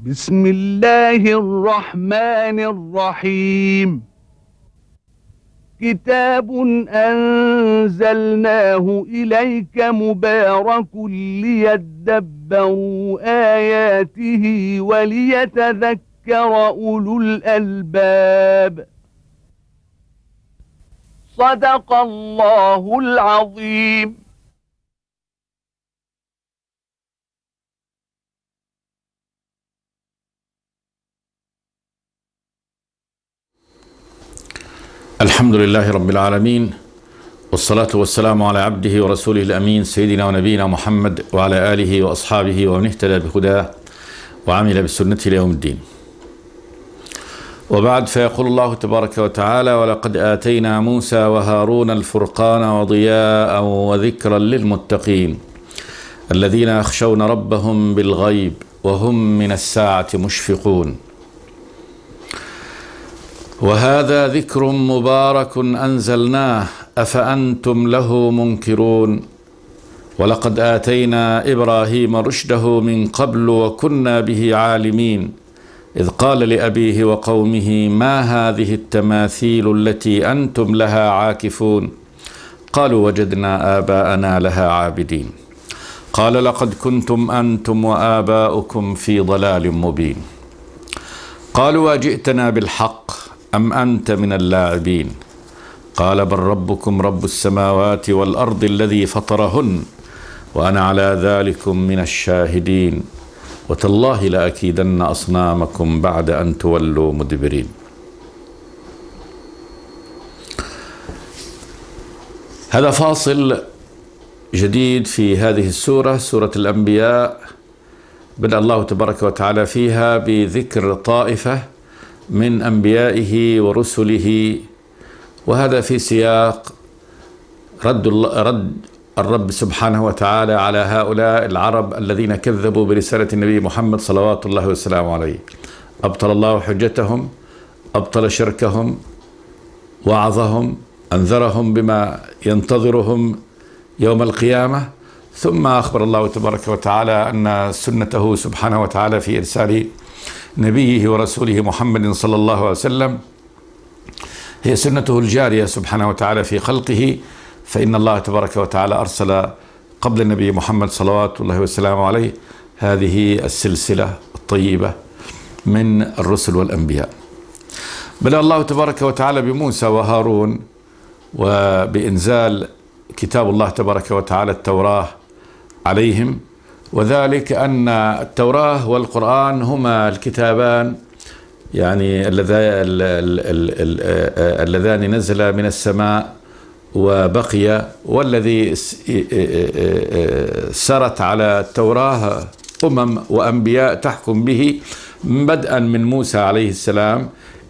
بسم الله الرحمن الرحيم. كتاب أنزلناه إليك مبارك ليدبروا آياته وليتذكر أولو الألباب. صدق الله العظيم. الحمد لله رب العالمين، والصلاة والسلام على عبده ورسوله الأمين سيدنا ونبينا محمد وعلى آله وأصحابه ومن اهتدى بهداه وعمل بسنته ليوم الدين. وبعد، فيقول الله تبارك وتعالى: ولقد آتينا موسى وهارون الفرقان وضياء وذكرا للمتقين الذين يخشون ربهم بالغيب وهم من الساعة مشفقون. وهذا ذكر مبارك أنزلناه أفأنتم له منكرون. ولقد آتينا إبراهيم رشده من قبل وكنا به عالمين، إذ قال لأبيه وقومه: ما هذه التماثيل التي أنتم لها عاكفون؟ قالوا: وجدنا آباءنا لها عابدين. قال: لقد كنتم أنتم وآباؤكم في ضلال مبين. قالوا: أجئتنا بالحق أم أنت من اللاعبين؟ قال: بل ربكم رب السماوات والأرض الذي فطرهن وأنا على ذلكم من الشاهدين، وتالله لأكيدن أصنامكم بعد أن تولوا مدبرين. هذا فاصل جديد في هذه السورة، سورة الأنبياء. بدأ الله تبارك وتعالى فيها بذكر طائفة من أنبيائه ورسله، وهذا في سياق رد الرب سبحانه وتعالى على هؤلاء العرب الذين كذبوا برسالة النبي محمد صلوات الله وسلامه عليه. أبطل الله حجتهم، أبطل شركهم، وعظهم، أنذرهم بما ينتظرهم يوم القيامة. ثم أخبر الله تبارك وتعالى أن سنته سبحانه وتعالى في إرسال نبيه ورسوله محمد صلى الله عليه وسلم هي سنته الجارية سبحانه وتعالى في خلقه، فإن الله تبارك وتعالى أرسل قبل النبي محمد صلوات الله وسلامه عليه هذه السلسلة الطيبة من الرسل والأنبياء. بدأ الله تبارك وتعالى بموسى وهارون وبإنزال كتاب الله تبارك وتعالى التوراة عليهم، وذلك أن التوراة والقرآن هما الكتابان يعني اللذان نزل من السماء وبقي، والذي سرت على التوراة وأنبياء تحكم به بدءا من موسى عليه السلام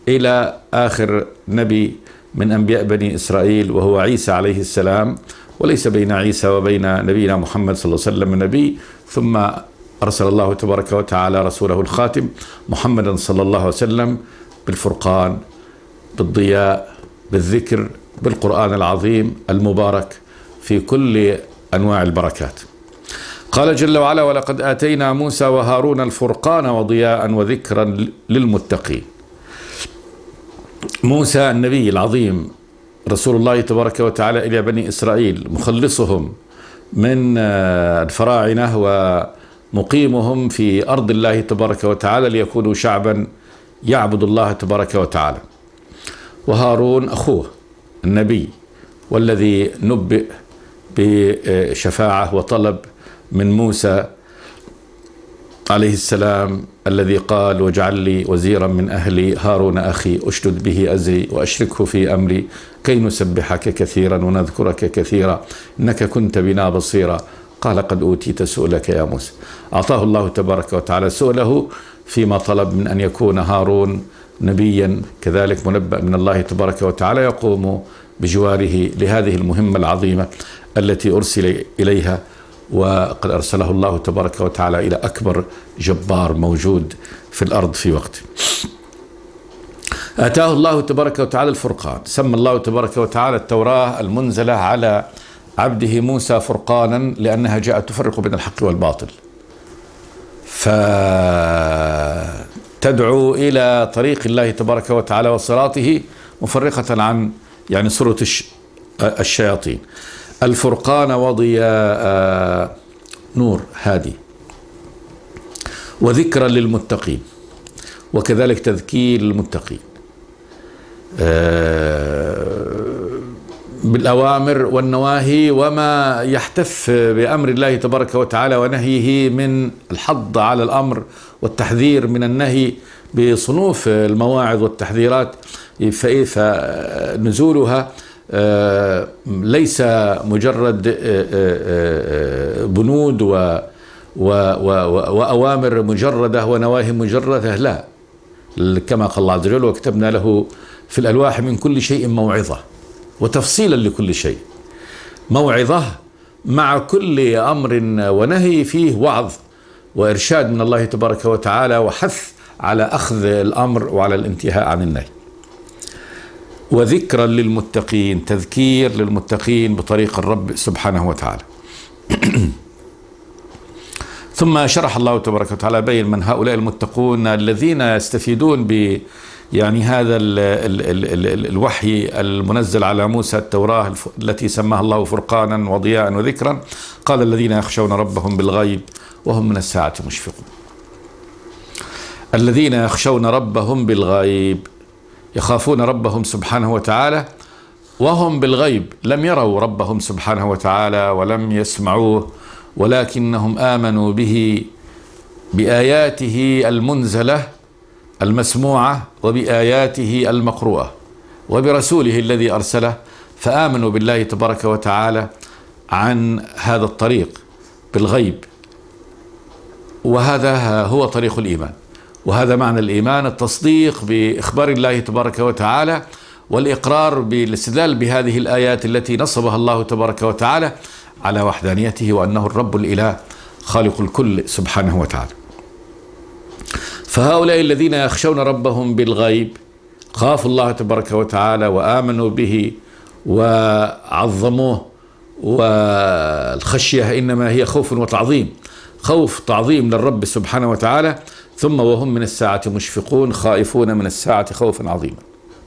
إلى آخر نبي من أنبياء بني إسرائيل وهو عيسى عليه السلام. وليس بين عيسى وبين نبينا محمد صلى الله عليه وسلم نبي، ثم أرسل الله تبارك وتعالى رسوله الخاتم محمدا صلى الله عليه وسلم بالفرقان، بالضياء، بالذكر، بالقرآن العظيم المبارك في كل أنواع البركات. قال جل وعلا: ولقد آتينا موسى وهارون الفرقان وضياء وذكرا للمتقين. موسى النبي العظيم رسول الله تبارك وتعالى إلى بني إسرائيل، مخلصهم من الفراعنة ومقيمهم في أرض الله تبارك وتعالى ليكونوا شعبا يعبد الله تبارك وتعالى. وهارون أخوه النبي، والذي نبئ بشفاعة وطلب من موسى عليه السلام الذي قال: واجعل لي وزيرا من أهلي هارون أخي أشدد به أزري وأشركه في أمري كي نسبحك كثيرا ونذكرك كثيرا إنك كنت بنا بصيرا. قال: قد أوتيت سؤلك يا موسى. أعطاه الله تبارك وتعالى سؤله فيما طلب من أن يكون هارون نبيا كذلك منبأ من الله تبارك وتعالى يقوم بجواره لهذه المهمة العظيمة التي أرسل إليها، وقد أرسله الله تبارك وتعالى إلى أكبر جبار موجود في الأرض في وقته. آتاه الله تبارك وتعالى الفرقان. سمى الله تبارك وتعالى التوراة المنزلة على عبده موسى فرقانا لأنها جاءت تفرق بين الحق والباطل. فالفرقان تدعو إلى طريق الله تبارك وتعالى وصراطه، مفرقة عن يعني سرة الشياطين. الفرقان وضياء، نور هادي، وذكرا للمتقين، وكذلك تذكير للمتقين بالأوامر والنواهي، وما يحتف بأمر الله تبارك وتعالى ونهيه من الحض على الأمر والتحذير من النهي بصنوف المواعظ والتحذيرات. فنزولها ليس مجرد بنود وأوامر مجردة ونواهي مجردة، لا، كما قال الله عز وجل: وكتبنا له في الألواح من كل شيء موعظة، وتفصيلا لكل شيء. موعظة مع كل أمر ونهي فيه وعظ وإرشاد من الله تبارك وتعالى، وحث على أخذ الأمر وعلى الانتهاء عن النهي. وذكرا للمتقين، تذكير للمتقين بطريق الرب سبحانه وتعالى. ثم شرح الله تبارك وتعالى بين من هؤلاء المتقون الذين يستفيدون ب يعني هذا الوحي المنزل على موسى، التوراة التي سماها الله فرقانا وضياء وذكرا. قال: الذين يخشون ربهم بالغيب وهم من الساعة مشفقون. الذين يخشون ربهم بالغيب، يخافون ربهم سبحانه وتعالى وهم بالغيب، لم يروا ربهم سبحانه وتعالى ولم يسمعوه، ولكنهم آمنوا به بآياته المنزلة المسموعة، وبآياته المقروءة، وبرسوله الذي أرسله، فآمنوا بالله تبارك وتعالى عن هذا الطريق بالغيب. وهذا هو طريق الإيمان، وهذا معنى الإيمان: التصديق بإخبار الله تبارك وتعالى، والإقرار بالاستدلال بهذه الآيات التي نصبها الله تبارك وتعالى على وحدانيته، وأنه الرب الإله خالق الكل سبحانه وتعالى. فهؤلاء الذين يخشون ربهم بالغيب خافوا الله تبارك وتعالى وآمنوا به وعظموه. والخشية إنما هي خوف وتعظيم، خوف تعظيم للرب سبحانه وتعالى. ثم وهم من الساعة مشفقون، خائفون من الساعة خوفا عظيما،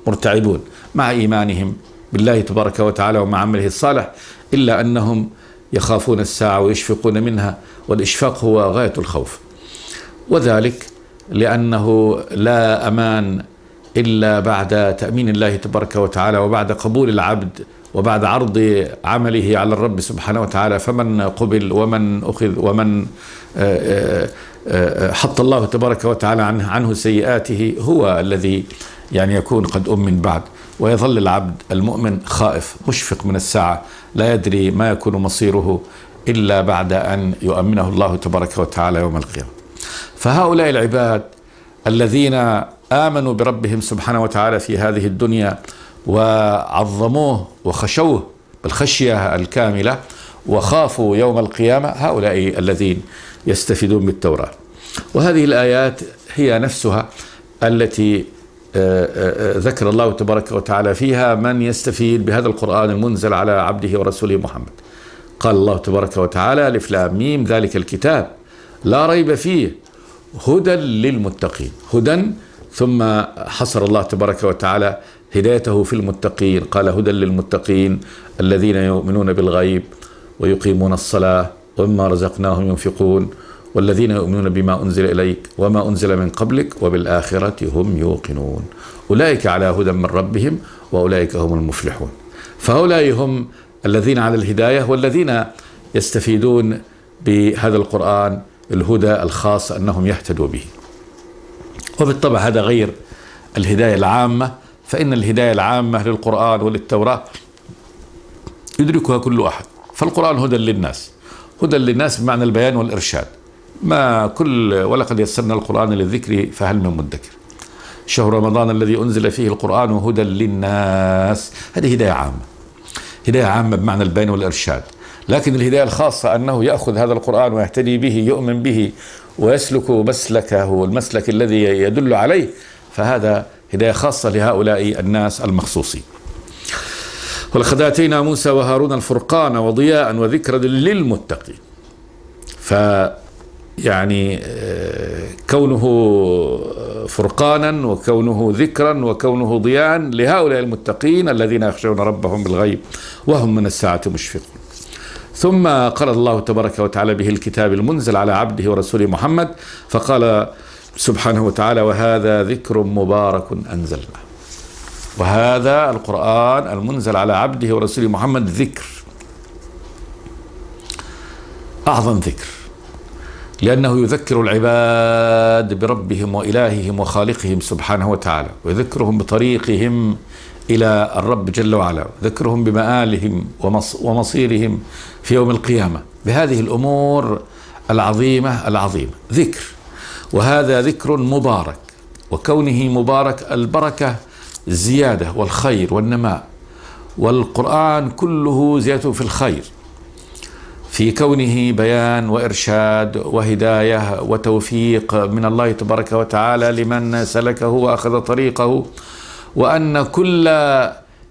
مرتعبون مع إيمانهم بالله تبارك وتعالى ومع عمله الصالح، إلا أنهم يخافون الساعة ويشفقون منها، والإشفاق هو غاية الخوف. وذلك لأنه لا أمان إلا بعد تأمين الله تبارك وتعالى، وبعد قبول العبد، وبعد عرض عمله على الرب سبحانه وتعالى. فمن قبل ومن أخذ ومن حط الله تبارك وتعالى عنه سيئاته هو الذي يعني يكون قد أمن بعد. ويظل العبد المؤمن خائف مشفق من الساعة، لا يدري ما يكون مصيره إلا بعد أن يؤمنه الله تبارك وتعالى يوم القيامة. فهؤلاء العباد الذين آمنوا بربهم سبحانه وتعالى في هذه الدنيا وعظموه وخشوه بالخشية الكاملة وخافوا يوم القيامة، هؤلاء الذين يستفيدون بالتوراة. وهذه الآيات هي نفسها التي ذكر الله تبارك وتعالى فيها من يستفيد بهذا القرآن المنزل على عبده ورسوله محمد. قال الله تبارك وتعالى: ألف لام ميم ذلك الكتاب لا ريب فيه هدى للمتقين. هدى، ثم حصر الله تبارك وتعالى هدايته في المتقين، قال: هدى للمتقين الذين يؤمنون بالغيب ويقيمون الصلاة ومما رزقناهم ينفقون والذين يؤمنون بما أنزل إليك وما أنزل من قبلك وبالآخرة هم يوقنون أولئك على هدى من ربهم وأولئك هم المفلحون. فهؤلاء هم الذين على الهداية، والذين يستفيدون بهذا القرآن الهدى الخاص أنهم يهتدوا به. وبالطبع هذا غير الهداية العامة، فإن الهداية العامة للقرآن وللتوراة يدركها كل أحد. فالقرآن هدى للناس، هدى للناس بمعنى البيان والإرشاد. ما كل ولقد يسرنا القرآن للذكر فهل من مدكر. شهر رمضان الذي أنزل فيه القرآن هدى للناس، هذه هداية عامة، هداية عامة بمعنى البيان والإرشاد. لكن الهداية الخاصة أنه يأخذ هذا القرآن ويهتدي به، يؤمن به ويسلك مسلكه المسلك الذي يدل عليه، فهذا هداية خاصة لهؤلاء الناس المخصوصين. ولقد آتينا موسى وهارون الفرقان وضياء وذكرا للمتقين. فيعني كونه فرقانا وكونه ذكرا وكونه ضياء لهؤلاء المتقين الذين يخشون ربهم بالغيب وهم من الساعة مشفقون. ثم قال الله تبارك وتعالى به الكتاب المنزل على عبده ورسوله محمد، فقال سبحانه وتعالى: وهذا ذكر مبارك أنزلناه. وهذا القرآن المنزل على عبده ورسوله محمد ذكر، أعظم ذكر، لأنه يذكر العباد بربهم وإلههم وخالقهم سبحانه وتعالى، ويذكرهم بطريقهم إلى الرب جل وعلا، ذكرهم بمآلهم ومصيرهم في يوم القيامة، بهذه الأمور العظيمة ذكر. وهذا ذكر مبارك، وكونه مبارك البركة الزيادة والخير والنماء، والقرآن كله زيادة في الخير، في كونه بيان وإرشاد وهداية وتوفيق من الله تبارك وتعالى لمن سلكه وأخذ طريقه، وأن كل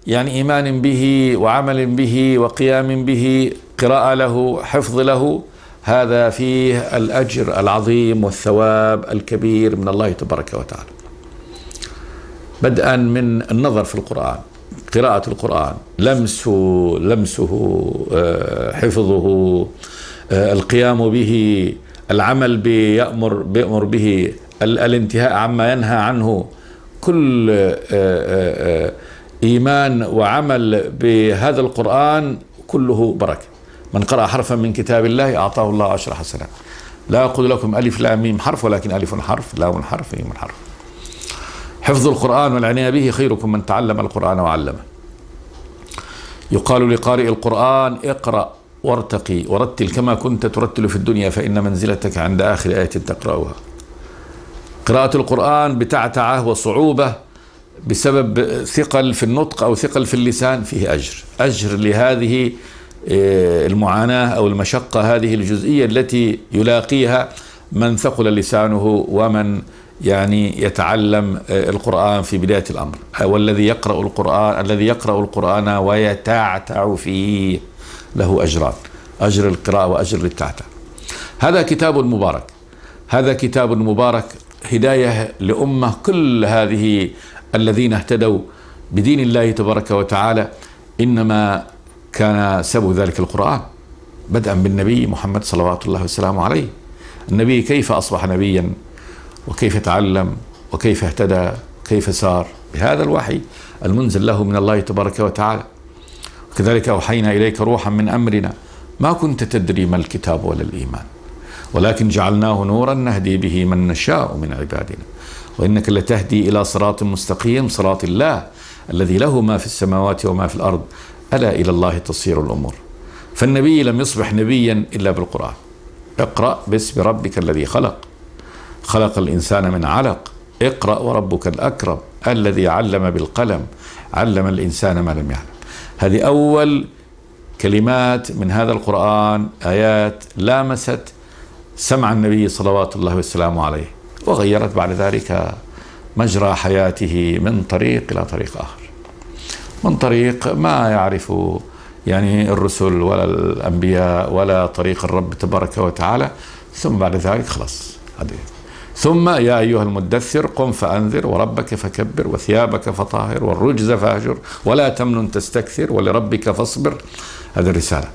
إيمان به وعمل به وقيام به، قراءة له، حفظ له، هذا فيه الأجر العظيم والثواب الكبير من الله تبارك وتعالى، بدءا من النظر في القرآن، قراءة القرآن، لمسه، حفظه، القيام به، العمل بيأمر به، الانتهاء عما ينهى عنه، كل إيمان وعمل بهذا القرآن كله بركة. من قرأ حرفا من كتاب الله أعطاه الله 10 حسنات. لا أقول لكم ألف لام ميم حرف، ولكن ألف حرف، لام حرف، ميم حرف. حفظ القرآن والعناية به خيركم من تعلم القرآن وعلمه. يقال لقارئ القرآن: اقرأ وارتقي ورتل كما كنت ترتل في الدنيا، فإن منزلتك عند آخر آية تقرأها. قراءة القرآن بتعتعة وصعوبة بسبب ثقل في النطق أو ثقل في اللسان فيه أجر لهذه المعاناة أو المشقة، هذه الجزئية التي يلاقيها من ثقل لسانه ومن يتعلم القرآن في بداية الأمر، والذي يقرأ القرآن ويتعتع فيه له أجران: أجر القراءة وأجر التعتع. هذا كتاب مبارك، هداية لأمة كل هذه الذين اهتدوا بدين الله تبارك وتعالى، إنما كان سبب ذلك القرآن، بدءا بالنبي محمد صلوات الله وسلامه عليه. النبي كيف أصبح نبيا، وكيف تعلم، وكيف اهتدى، وكيف سار بهذا الوحي المنزل له من الله تبارك وتعالى. وكذلك أوحينا إليك روحا من أمرنا ما كنت تدري ما الكتاب ولا الإيمان، ولكن جعلناه نورا نهدي به من نشاء من عبادنا، وإنك لتهدي إلى صراط مستقيم، صراط الله الذي له ما في السماوات وما في الأرض، ألا إلى الله تصير الأمور. فالنبي لم يصبح نبيا إلا بالقرآن. اقرأ باسم ربك الذي خلق الإنسان من علق، اقرأ وربك الأكرم الذي علم بالقلم، علم الإنسان ما لم يعلم. هذه أول كلمات من هذا القرآن، آيات لامست سمع النبي صلوات الله وسلامه عليه، وغيرت بعد ذلك مجرى حياته من طريق إلى طريق آخر، من طريق ما يعرف الرسل ولا الأنبياء ولا طريق الرب تبارك وتعالى، ثم بعد ذلك خلاص. ثم يا أيها المدثر قم فأنذر وربك فكبر وثيابك فطهر والرجز فاهجر ولا تمنن تستكثر ولربك فاصبر. هذه الرسالة،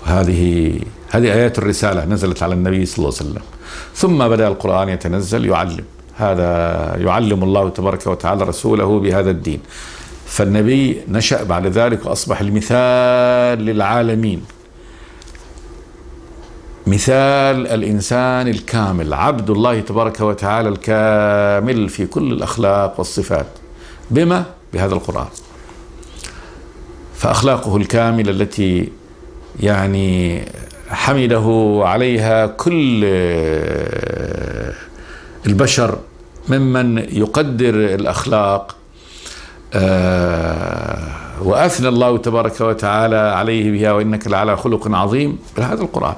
هذه آيات الرسالة نزلت على النبي صلى الله عليه وسلم. ثم بدأ القرآن يتنزل يعلم الله تبارك وتعالى رسوله بهذا الدين. فالنبي نشأ بعد ذلك وأصبح المثال للعالمين، مثال الإنسان الكامل، عبد الله تبارك وتعالى الكامل في كل الأخلاق والصفات، بهذا القرآن. فأخلاقه الكاملة التي حمده عليها كل البشر ممن يقدر الأخلاق، وأثنى الله تبارك وتعالى عليه بها: وإنك لعلى خلق عظيم. بهذا القرآن،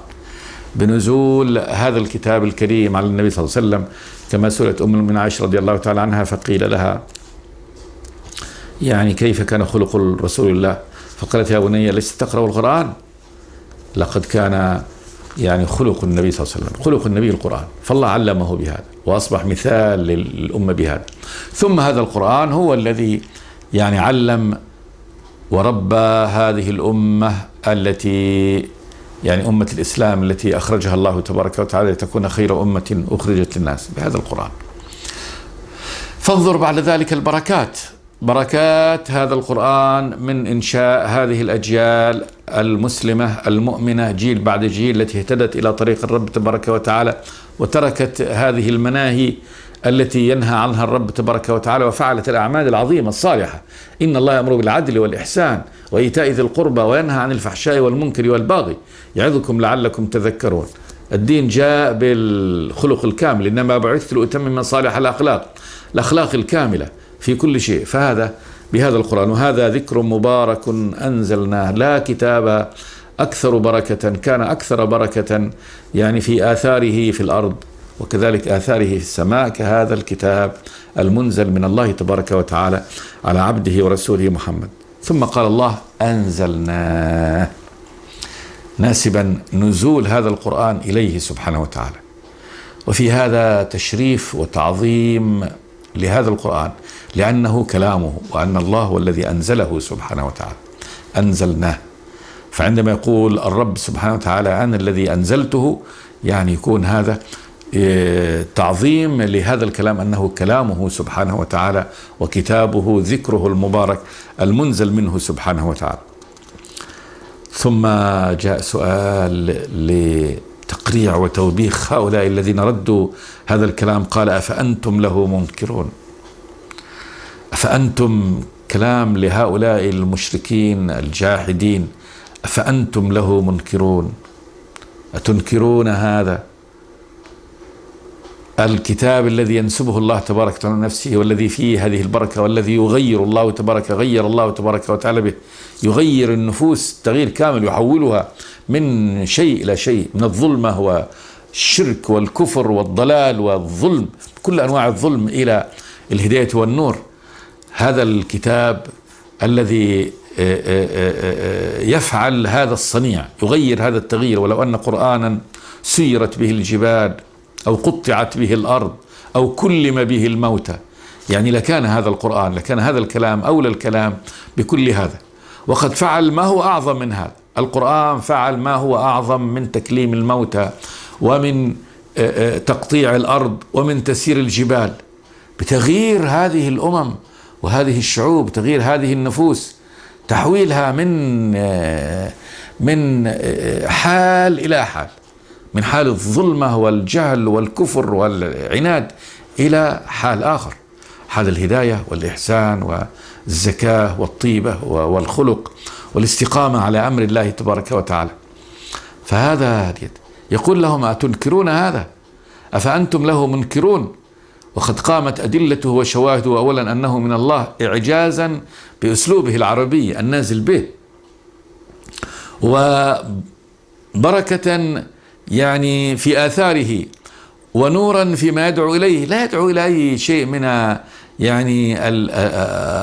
بنزول هذا الكتاب الكريم على النبي صلى الله عليه وسلم، كما سئلت أم المؤمنين عائشة رضي الله تعالى عنها فقيل لها كيف كان خلق رسول الله؟ فقالت: يا بني لست تقرأ القرآن؟ لقد كان يعني خلق النبي صلى الله عليه وسلم، خلق النبي القرآن، فالله علمه بهذا وأصبح مثال للأمة بهذا. ثم هذا القرآن هو الذي يعني علم وربى هذه الأمة التي يعني أمة الإسلام التي أخرجها الله تبارك وتعالى لتكون خير أمة أخرجت للناس بهذا القرآن. فانظر بعد ذلك البركات، بركات هذا القرآن من إنشاء هذه الأجيال المسلمة المؤمنة جيل بعد جيل التي اهتدت إلى طريق الرب تبارك وتعالى وتركت هذه المناهي التي ينهى عنها الرب تبارك وتعالى وفعلت الأعمال العظيمة الصالحة. إن الله يأمر بالعدل والإحسان وإيتاء ذي القربى وينهى عن الفحشاء والمنكر والبغي يعظكم لعلكم تذكرون. الدين جاء بالخلق الكامل، إنما بعثت لأتمم مصالح الأخلاق الكاملة في كل شيء. فهذا بهذا القرآن، وهذا ذكر مبارك أنزلناه، لا كتاب أكثر بركة، كان أكثر بركة يعني في آثاره في الأرض وكذلك آثاره في السماء كهذا الكتاب المنزل من الله تبارك وتعالى على عبده ورسوله محمد. ثم قال الله أنزلناه، ناسبا نزول هذا القرآن إليه سبحانه وتعالى. وفي هذا تشريف وتعظيم لهذا القرآن لأنه كلامه، وأن الله هو الذي أنزله سبحانه وتعالى، أنزلناه. فعندما يقول الرب سبحانه وتعالى أنا الذي أنزلته، يعني يكون هذا تعظيم لهذا الكلام أنه كلامه سبحانه وتعالى وكتابه ذكره المبارك المنزل منه سبحانه وتعالى. ثم جاء سؤال لتقريع وتوبيخ هؤلاء الذين ردوا هذا الكلام، قال أفأنتم له منكرون. أفأنتم، كلام لهؤلاء المشركين الجاحدين، أفأنتم له منكرون، أتنكرون هذا الكتاب الذي ينسبه الله تبارك وتعالى نفسه والذي فيه هذه البركة والذي غير الله تبارك وتعالى به، يغير النفوس تغيير كامل، يحولها من شيء إلى شيء، من الظلمة والشرك والكفر والضلال والظلم، كل أنواع الظلم، إلى الهداية والنور. هذا الكتاب الذي يفعل هذا الصنيع، يغير هذا التغيير. ولو أن قرآنا سيرت به الجبال أو قطعت به الأرض أو كلم به الموتى، يعني لكان هذا القرآن، لكان هذا الكلام أولى الكلام بكل هذا. وقد فعل ما هو أعظم من هذا، القرآن فعل ما هو أعظم من تكليم الموتى ومن تقطيع الأرض ومن تسيير الجبال، بتغيير هذه الأمم وهذه الشعوب، تغيير هذه النفوس، تحويلها من حال إلى حال، من حال الظلمة والجهل والكفر والعناد إلى حال آخر، حال الهداية والإحسان والزكاة والطيبة والخلق والاستقامة على أمر الله تبارك وتعالى. فهذا يقول لهم أتنكرون هذا؟ أفأنتم له منكرون؟ وقد قامت أدلته وشواهده أولا أنه من الله إعجازا بأسلوبه العربي النازل به، وبركة يعني في آثاره، ونورا فيما يدعو إليه، لا يدعو إلى أي شيء من يعني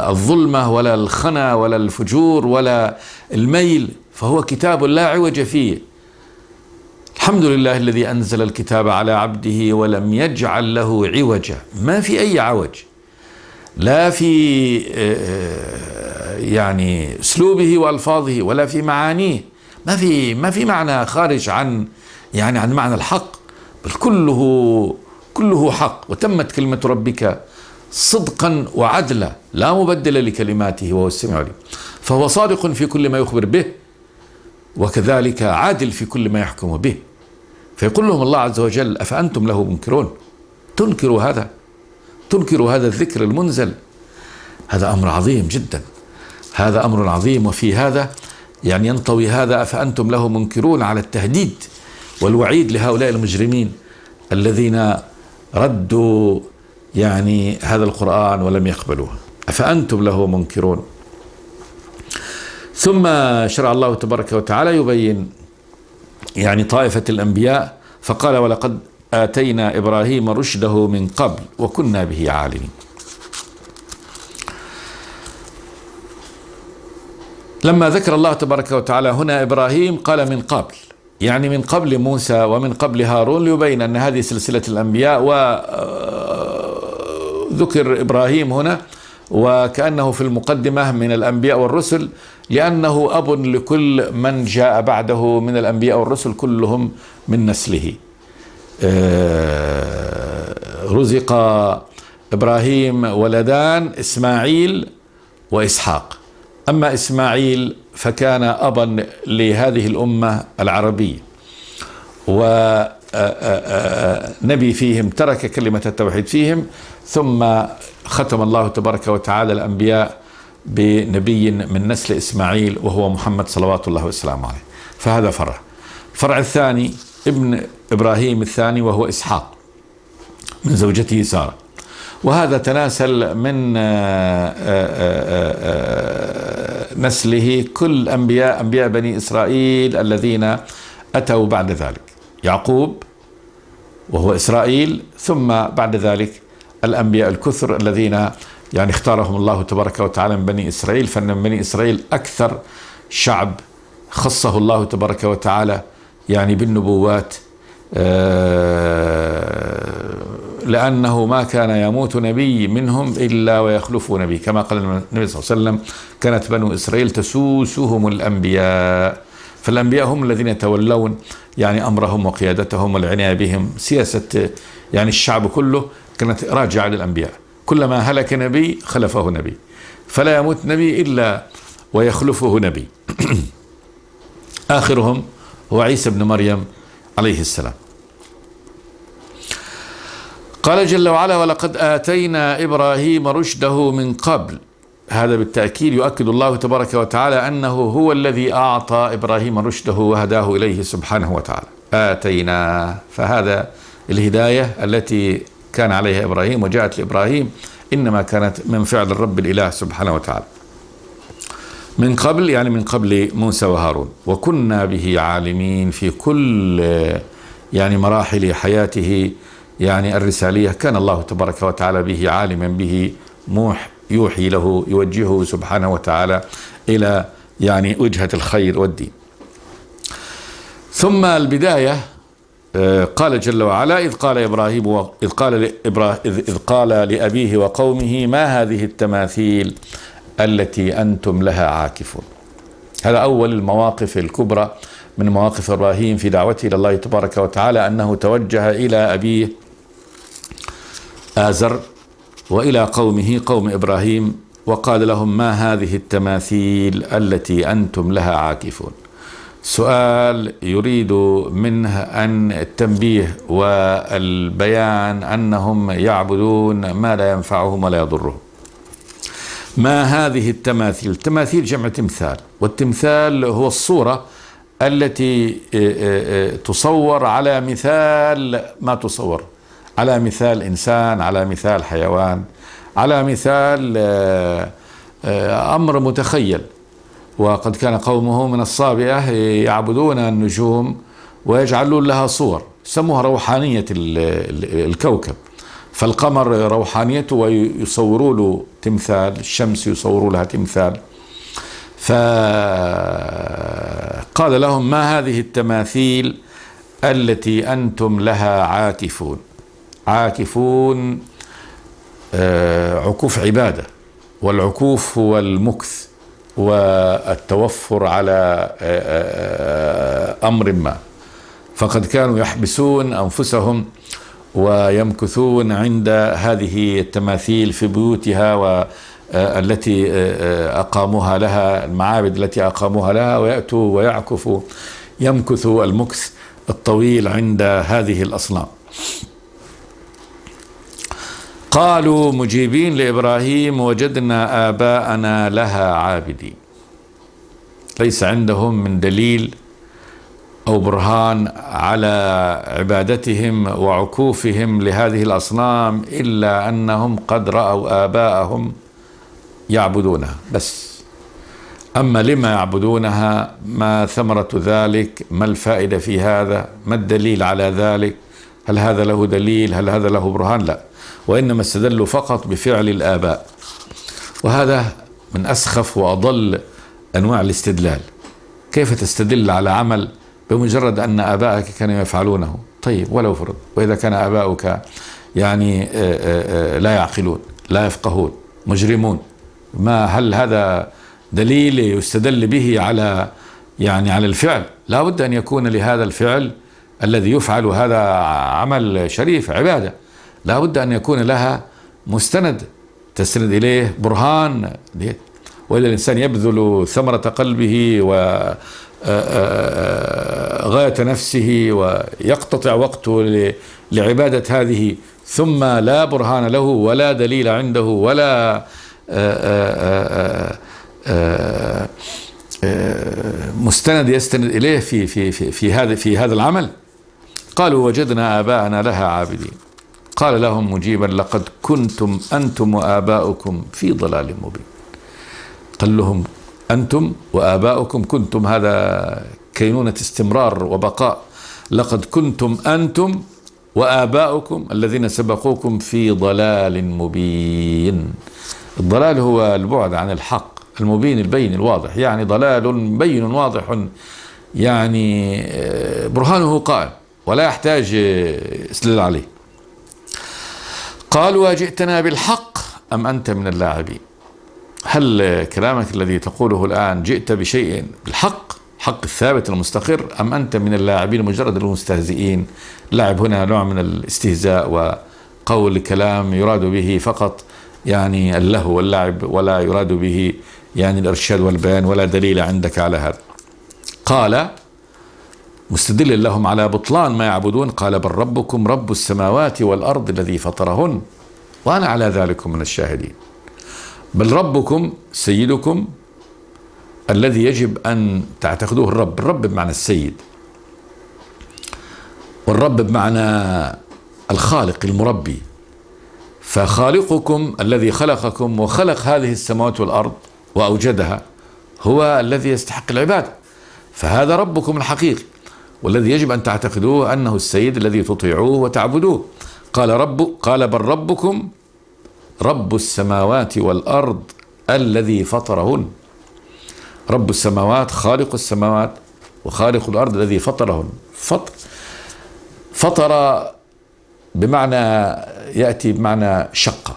الظلمة ولا الخنا ولا الفجور ولا الميل، فهو كتاب لا عوج فيه. الحمد لله الذي أنزل الكتاب على عبده ولم يجعل له عوجا، ما في أي عوج، لا في يعني أسلوبه وألفاظه ولا في معانيه، ما في معنى خارج عن يعني عن معنى الحق، بل كله حق. وتمت كلمة ربك صدقا وعدلا لا مبدل لكلماته وهو السميع العليم. فهو صادق في كل ما يخبر به، وكذلك عادل في كل ما يحكم به. فيقول لهم الله عز وجل أفأنتم له منكرون، تنكروا هذا الذكر المنزل. هذا أمر عظيم جدا، هذا أمر عظيم. وفي هذا يعني ينطوي هذا أفأنتم له منكرون على التهديد والوعيد لهؤلاء المجرمين الذين ردوا يعني هذا القرآن ولم يقبلوه. أفأنتم له منكرون. ثم شرع الله تبارك وتعالى يبين يعني طائفة الأنبياء، فقال ولقد آتينا إبراهيم رشده من قبل وكنا به عالمين. لما ذكر الله تبارك وتعالى هنا إبراهيم قال من قبل، يعني من قبل موسى ومن قبل هارون، ليبين أن هذه سلسلة الأنبياء. وذكر إبراهيم هنا وكأنه في المقدمة من الأنبياء والرسل، لأنه أب لكل من جاء بعده من الأنبياء والرسل، كلهم من نسله. رزق إبراهيم ولدان، إسماعيل وإسحاق. أما إسماعيل فكان أبا لهذه الأمة العربية، ونبي فيهم، ترك كلمة التوحيد فيهم، ثم ختم الله تبارك وتعالى الأنبياء بنبي من نسل إسماعيل وهو محمد صلوات الله وسلامه عليه. فهذا فرع. الفرع الثاني ابن إبراهيم الثاني وهو إسحاق من زوجته سارة، وهذا تناسل من نسله كل أنبياء بني إسرائيل الذين أتوا بعد ذلك، يعقوب وهو إسرائيل، ثم بعد ذلك الأنبياء الكثر الذين يعني اختارهم الله تبارك وتعالى من بني إسرائيل. فإن بني إسرائيل أكثر شعب خصه الله تبارك وتعالى يعني بالنبوات، لأنه ما كان يموت نبي منهم إلا ويخلفه نبي، كما قال النبي صلى الله عليه وسلم: كانت بنو إسرائيل تسوسهم الأنبياء. فالأنبياء هم الذين يتولون يعني أمرهم وقيادتهم والعناية بهم. سياسة يعني الشعب كله كانت راجعة للأنبياء، كلما هلك نبي خلفه نبي، فلا يموت نبي إلا ويخلفه نبي. آخرهم هو عيسى بن مريم عليه السلام. قال جل وعلا: ولقد آتينا إبراهيم رشده من قبل. هذا بالتأكيد يؤكد الله تبارك وتعالى أنه هو الذي أعطى إبراهيم رشده وهداه إليه سبحانه وتعالى. آتينا، فهذا الهداية التي كان عليها إبراهيم وجاءت لإبراهيم إنما كانت من فعل الرب الإله سبحانه وتعالى. من قبل يعني من قبل موسى وهارون، وكنا به عالمين. في كل يعني مراحل حياته يعني الرسالية كان الله تبارك وتعالى به عالما به، يوحي له، يوجهه سبحانه وتعالى إلى يعني وجهة الخير والدين. ثم البداية قال جل وعلا: إذ قال لأبيه وقومه ما هذه التماثيل التي أنتم لها عاكفون. هذا أول المواقف الكبرى من مواقف إبراهيم في دعوته إلى الله تبارك وتعالى، أنه توجه إلى أبيه آزر وإلى قومه قوم إبراهيم وقال لهم: ما هذه التماثيل التي أنتم لها عاكفون. سؤال يريد منه أن التنبيه والبيان أنهم يعبدون ما لا ينفعهم ولا يضرهم. ما هذه التماثيل؟ التماثيل جمع تمثال، والتمثال هو الصورة التي تصور على مثال ما تصور، على مثال إنسان، على مثال حيوان، على مثال أمر متخيل. وقد كان قومه من الصابئة يعبدون النجوم ويجعلون لها صور، سموها روحانية الكوكب. فالقمر روحانيته ويصوروا له تمثال، الشمس يصوروا لها تمثال. فقال لهم: ما هذه التماثيل التي أنتم لها عاكفون. عاكفون عكوف عبادة، والعكوف هو المكث والتوفر على أمر ما. فقد كانوا يحبسون أنفسهم ويمكثون عند هذه التماثيل في بيوتها والتي أقاموها لها، المعابد التي أقاموها لها، ويأتوا ويعكفوا، يمكثوا المكث الطويل عند هذه الأصنام. قالوا مجيبين لإبراهيم: وجدنا آباءنا لها عابدين. ليس عندهم من دليل أو برهان على عبادتهم وعكوفهم لهذه الأصنام إلا أنهم قد رأوا آباءهم يعبدونها بس. أما لما يعبدونها، ما ثمرة ذلك، ما الفائدة في هذا، ما الدليل على ذلك، هل هذا له دليل، هل هذا له برهان؟ لا، وإنما استدلوا فقط بفعل الآباء. وهذا من أسخف وأضل أنواع الاستدلال. كيف تستدل على عمل بمجرد أن آباءك كانوا يفعلونه. طيب ولو فرض، وإذا كان آباؤك يعني لا يعقلون، لا يفقهون، مجرمون، هل هذا دليل يستدل به على على الفعل؟ لا بد أن يكون لهذا الفعل الذي يفعل، هذا عمل شريف، عبادة، لا بد أن يكون لها مستند تستند إليه برهان. وإذا الإنسان يبذل ثمرة قلبه وغاية نفسه ويقتطع وقته لعبادة هذه، ثم لا برهان له ولا دليل عنده ولا مستند يستند إليه في هذا العمل. قالوا وجدنا آباءنا لها عابدين. قال لهم مجيبا لقد كنتم أنتم وآباؤكم في ضلال مبين. قال لهم أنتم وآباؤكم، كنتم هذا كينونة استمرار وبقاء، لقد كنتم أنتم وآباؤكم الذين سبقوكم في ضلال مبين. الضلال هو البعد عن الحق، المبين البين الواضح، يعني ضلال بين واضح، يعني برهانه قائم ولا يحتاج استدلال عليه. قالوا أجئتنا بالحق أم أنت من اللاعبين؟ هل كلامك الذي تقوله الآن جئت بشيء بالحق، حق الثابت المستقر، أم أنت من اللاعبين مجرد المستهزئين؟ اللعب هنا نوع من الاستهزاء وقول كلام يراد به فقط يعني اللهو واللعب، ولا يراد به يعني الإرشاد والبيان، ولا دليل عندك على هذا. قال مستدل لهم على بطلان ما يعبدون، قال بل ربكم رب السماوات والأرض الذي فطرهن وأنا على ذلك من الشاهدين. بل ربكم سيدكم الذي يجب أن تعتقدوه الرب. الرب بمعنى السيد، والرب بمعنى الخالق المربي. فخالقكم الذي خلقكم وخلق هذه السماوات والأرض وأوجدها هو الذي يستحق العبادة، فهذا ربكم الحقيقي، والذي يجب أن تعتقدوه أنه السيد الذي تطيعوه وتعبدوه. قال بل ربكم رب السماوات والأرض الذي فطرهن. رب السماوات خالق السماوات وخالق الأرض الذي فطرهن. فطر بمعنى يأتي بمعنى شقة،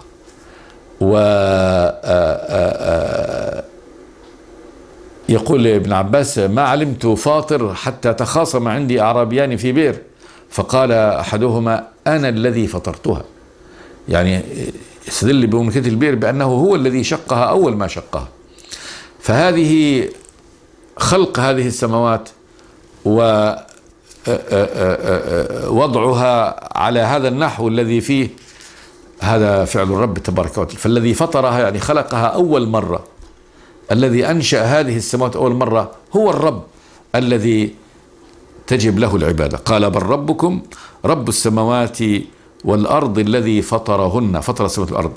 يقول ابن عباس ما علمت فاطر حتى تخاصم عندي أعرابيان في بئر فقال أحدهما أنا الذي فطرتها، يعني يستدل بمملكة البئر بأنه هو الذي شقها أول ما شقها. فهذه خلق هذه السماوات ووضعها على هذا النحو الذي فيه هذا فعل الرب تبارك وتعالى. فالذي فطرها يعني خلقها أول مرة، الذي أنشأ هذه السماوات أول مرة هو الرب الذي تجب له العبادة. قال بل ربكم رب السماوات والأرض الذي فطرهن، فطر السماوات والأرض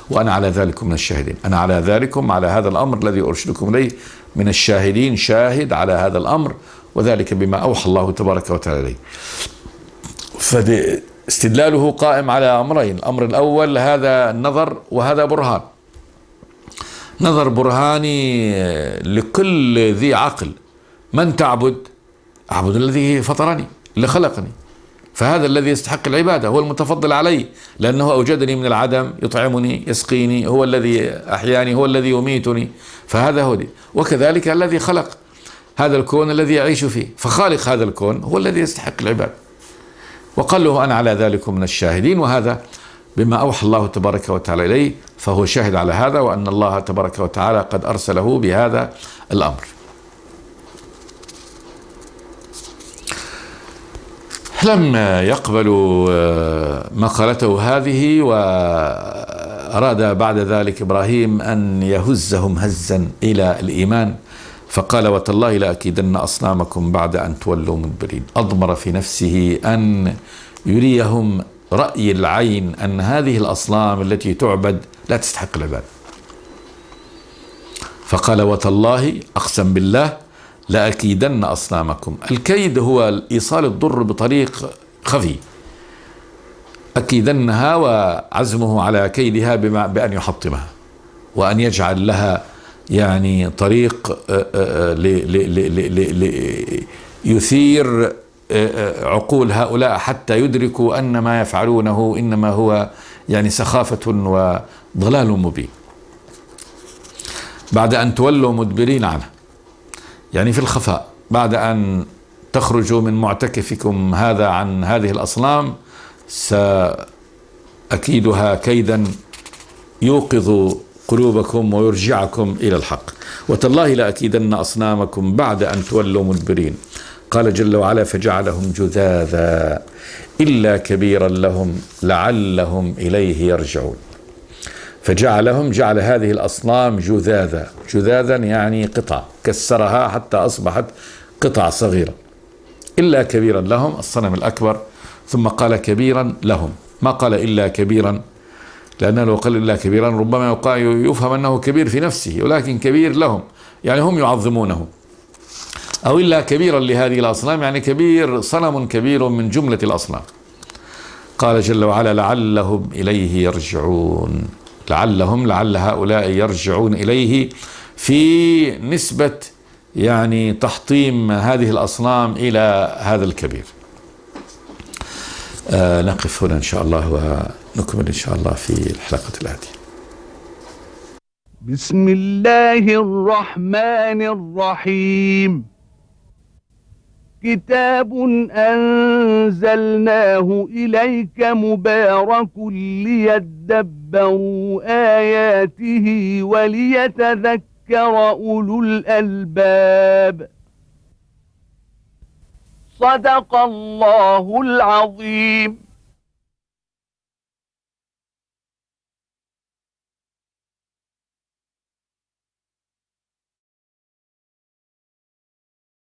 وأنا على ذلك من الشاهدين. أنا على ذلكم، على هذا الأمر الذي أرشدكم إليه، من الشاهدين، شاهد على هذا الأمر، وذلك بما أوحى الله تبارك وتعالى إليه. فاستدلاله قائم على أمرين. الأمر الأول هذا النظر، وهذا برهان، نظر برهاني لكل ذي عقل. من تعبد؟ أعبد الذي فطرني، اللي خلقني، فهذا الذي يستحق العبادة، هو المتفضل علي، لأنه أوجدني من العدم، يطعمني، يسقيني، هو الذي أحياني، هو الذي يميتني، فهذا هو دي. وكذلك الذي خلق هذا الكون الذي يعيش فيه، فخالق هذا الكون هو الذي يستحق العبادة. وقال له أنا على ذلك من الشاهدين، وهذا بما أوحى الله تبارك وتعالى إليه، فهو شاهد على هذا، وأن الله تبارك وتعالى قد أرسله بهذا الأمر. لم يقبلوا مقالته هذه، وأراد بعد ذلك إبراهيم أن يهزهم هزا إلى الإيمان، فقال وتالله لأكيدن أصنامكم بعد أن تولوا مدبرين. أضمر في نفسه أن يريهم رأي العين أن هذه الأصنام التي تعبد لا تستحق العبادة. فقال وتالله، أقسم بالله، لأكيدن أصنامكم. الكيد هو إيصال الضر بطريق خفي، أكيدنها، وعزمه على كيدها بأن يحطمها وأن يجعل لها يعني طريق يثير عقول هؤلاء حتى يدركوا أن ما يفعلونه إنما هو يعني سخافة وضلال مبين. بعد أن تولوا مدبرين عنه، يعني في الخفاء، بعد أن تخرجوا من معتكفكم هذا عن هذه الأصنام، سأكيدها كيدا يوقظ قلوبكم ويرجعكم إلى الحق. وتالله لأكيدن أصنامكم بعد أن تولوا مدبرين. قال جل وعلا: فجعلهم جذاذا إلا كبيرا لهم لعلهم إليه يرجعون. فجعلهم، جعل هذه الأصنام جذاذا، جذاذا يعني قطع، كسرها حتى أصبحت قطع صغيرة. إلا كبيرا لهم، الصنم الأكبر، ثم قال كبيرا لهم، ما قال إلا كبيرا، لأنه لو قال إلا كبيرا ربما يفهم أنه كبير في نفسه، ولكن كبير لهم يعني هم يعظمونه. أو إلا كبيرا لهذه الأصنام يعني كبير، صنم كبير من جملة الأصنام. قال جل وعلا: لعلهم إليه يرجعون. لعلهم، لعل هؤلاء يرجعون إليه، في نسبة يعني تحطيم هذه الأصنام إلى هذا الكبير. نقف هنا إن شاء الله ونكمل إن شاء الله في الحلقة الآتية. بسم الله الرحمن الرحيم. كتاب أنزلناه إليك مبارك ليدبروا آياته وليتذكر أولو الألباب. صدق الله العظيم.